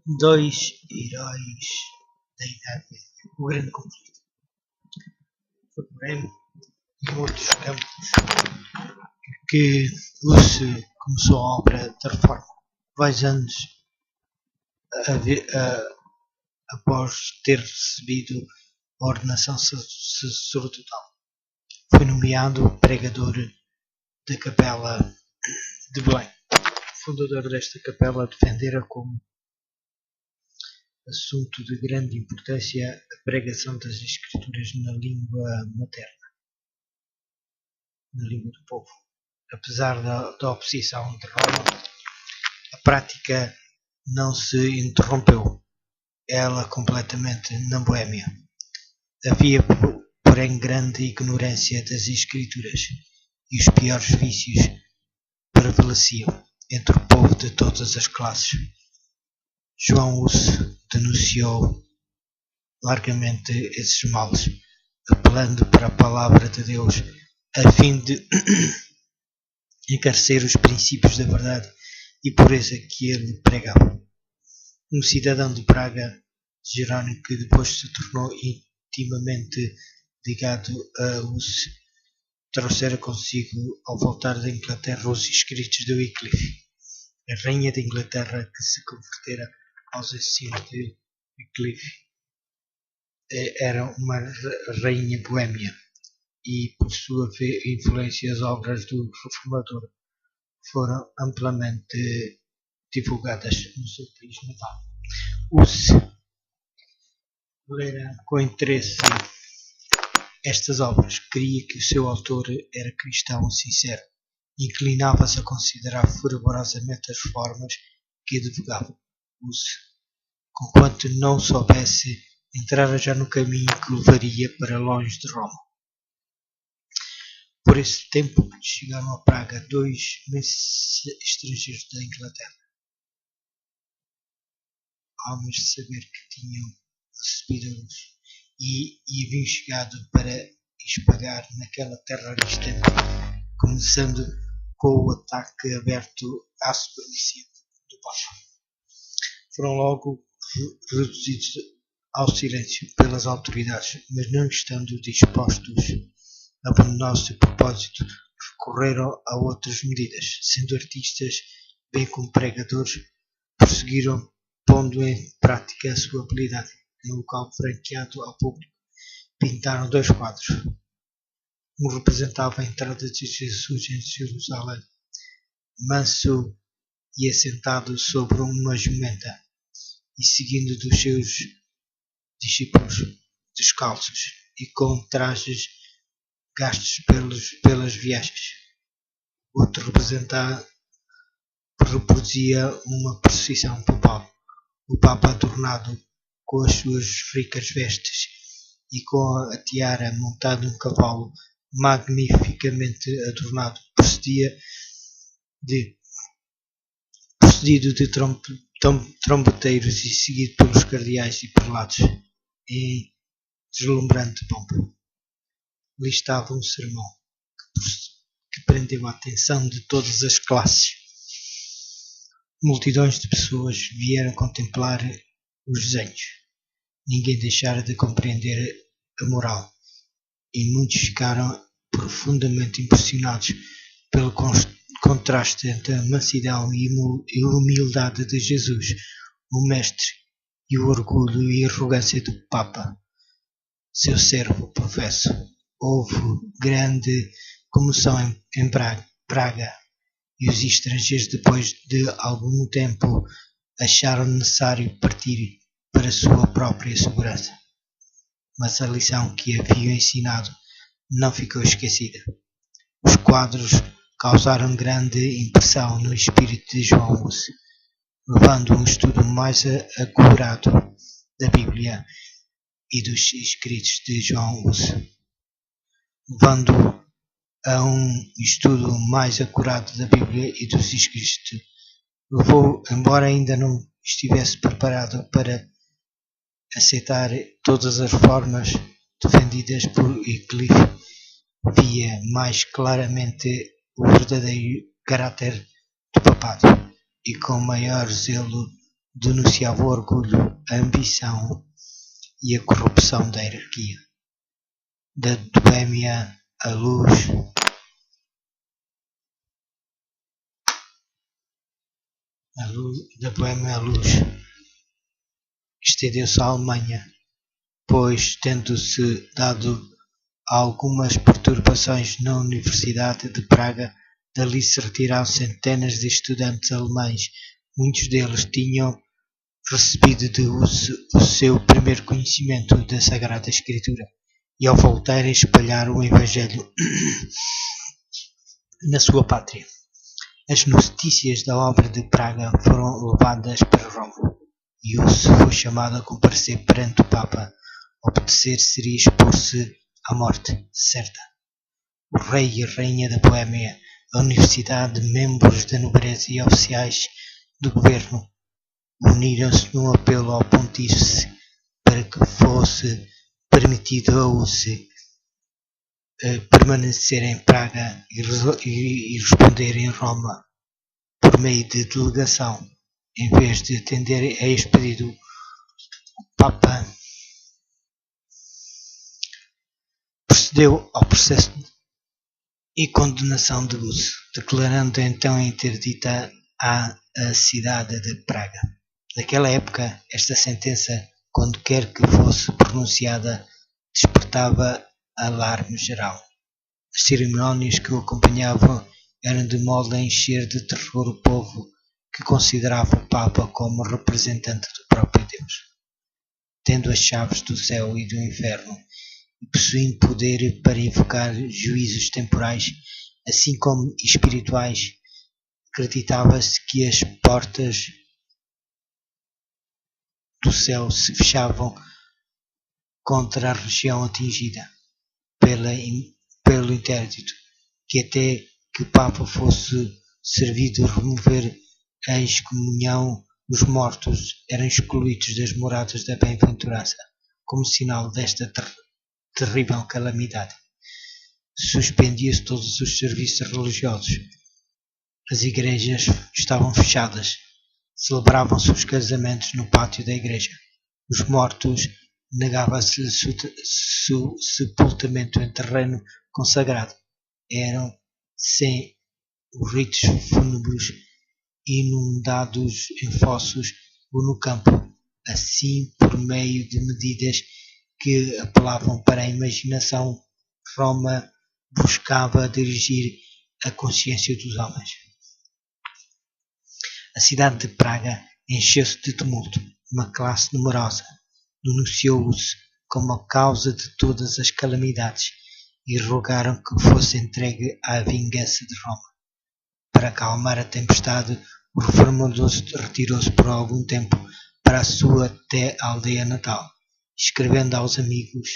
Dois heróis da Idade Média. O grande conflito. Foi porém em outros campos que Lúcio começou a obra da reforma. Vários anos após ter recebido a ordenação sacerdotal. Foi nomeado pregador da Capela de Belém. O fundador desta capela defendera como assunto de grande importância a pregação das Escrituras na língua materna, na língua do povo. Apesar da oposição de Roma, a prática não se interrompeu, ela completamente na Boêmia. Havia, porém, grande ignorância das Escrituras e os piores vícios prevaleciam entre o povo de todas as classes. João Hus denunciou largamente esses males, apelando para a palavra de Deus a fim de encarecer os princípios da verdade e pureza que ele pregava. Um cidadão de Praga, Jerônimo, que depois se tornou intimamente ligado a Hus, trouxera consigo, ao voltar da Inglaterra, os escritos de Wycliffe, a rainha de Inglaterra que se convertera aos ensinos de Wycliffe. Era uma rainha boêmia e, por sua influência, as obras do reformador foram amplamente divulgadas no seu país natal. Hus lera com interesse estas obras, creia que o seu autor era cristão sincero, inclinava-se a considerar fervorosamente as formas que advogava. Hus, conquanto não soubesse, entrara já no caminho que levaria para longe de Roma. Por esse tempo chegaram a Praga 2 estrangeiros da Inglaterra, homens de saber que tinham recebido a luz e haviam chegado para espalhar naquela terra distante, começando com o ataque aberto à supremacia do Papa. Foram logo reduzidos ao silêncio pelas autoridades, mas não estando dispostos a abandonar o seu propósito, recorreram a outras medidas. Sendo artistas, bem como pregadores, prosseguiram pondo em prática a sua habilidade. Em local franqueado ao público, pintaram 2 quadros. Um representava a entrada de Jesus em Jerusalém, manso e assentado sobre uma jumenta, e seguindo dos seus discípulos descalços e com trajes gastos pelas viagens. Outro reproduzia uma procissão papal, o Papa adornado com as suas ricas vestes e com a tiara montado num cavalo magnificamente adornado, precedido de trombeteiros e seguido pelos cardeais e prelados em deslumbrante pompa. Ali estava um sermão que prendeu a atenção de todas as classes. Multidões de pessoas vieram contemplar os desenhos. Ninguém deixara de compreender a moral, e muitos ficaram profundamente impressionados pelo contraste entre a mansidão e humildade de Jesus, o Mestre, e o orgulho e arrogância do Papa, seu servo professo. Houve grande comoção em Praga, e os estrangeiros, depois de algum tempo, acharam necessário partir para sua própria segurança. Mas a lição que haviam ensinado não ficou esquecida. Os quadros causaram grande impressão no espírito de João Hus, levando a um estudo mais acurado da Bíblia e dos escritos de João Hus. Levando a um estudo mais acurado da Bíblia e dos escritos, levou, embora ainda não estivesse preparado para aceitar todas as formas defendidas por Wycliffe, via mais claramente o verdadeiro caráter do papado e com maior zelo denunciava o orgulho, a ambição e a corrupção da hierarquia. Da Boêmia à luz, da Boêmia à luz, estendeu-se à Alemanha, pois, tendo-se dado algumas perturbações na Universidade de Praga, dali se retiraram centenas de estudantes alemães. Muitos deles tinham recebido de o seu primeiro conhecimento da Sagrada Escritura e, ao voltarem, espalharam o Evangelho na sua pátria. As notícias da obra de Praga foram levadas para Roma e Hus foi chamado a comparecer perante o Papa. Obedecer seria expor-se à morte certa. O rei e a rainha da Boêmia, a universidade, membros da nobreza e oficiais do governo uniram-se num apelo ao pontífice para que fosse permitido a Hus permanecer em Praga e responder em Roma por meio de delegação, em vez de atender a este pedido. O Papa procedeu ao processo e condenação de Hus, declarando então interdita a cidade de Praga. Naquela época, esta sentença, quando quer que fosse pronunciada, despertava alarme geral. As cerimónias que o acompanhavam eram de modo a encher de terror o povo, que considerava o Papa como representante do próprio Deus, tendo as chaves do céu e do inferno, e possuindo poder para invocar juízos temporais, assim como espirituais. Acreditava-se que as portas do céu se fechavam contra a região atingida pelo interdito, que até que o Papa fosse servido a remover a excomunhão, os mortos eram excluídos das moradas da bem-aventurança, como sinal desta terrível calamidade. Suspendia-se todos os serviços religiosos. As igrejas estavam fechadas. Celebravam-se os casamentos no pátio da igreja. Os mortos negavam-se sepultamento em terreno consagrado. Eram, sem os ritos fúnebres, inundados em fossos ou no campo, assim por meio de medidas que apelavam para a imaginação. Roma buscava dirigir a consciência dos homens. A cidade de Praga encheu-se de tumulto. Uma classe numerosa denunciou-os como a causa de todas as calamidades e rogaram que fosse entregue à vingança de Roma. Para acalmar a tempestade, o reformador retirou-se por algum tempo para a sua aldeia natal, escrevendo aos amigos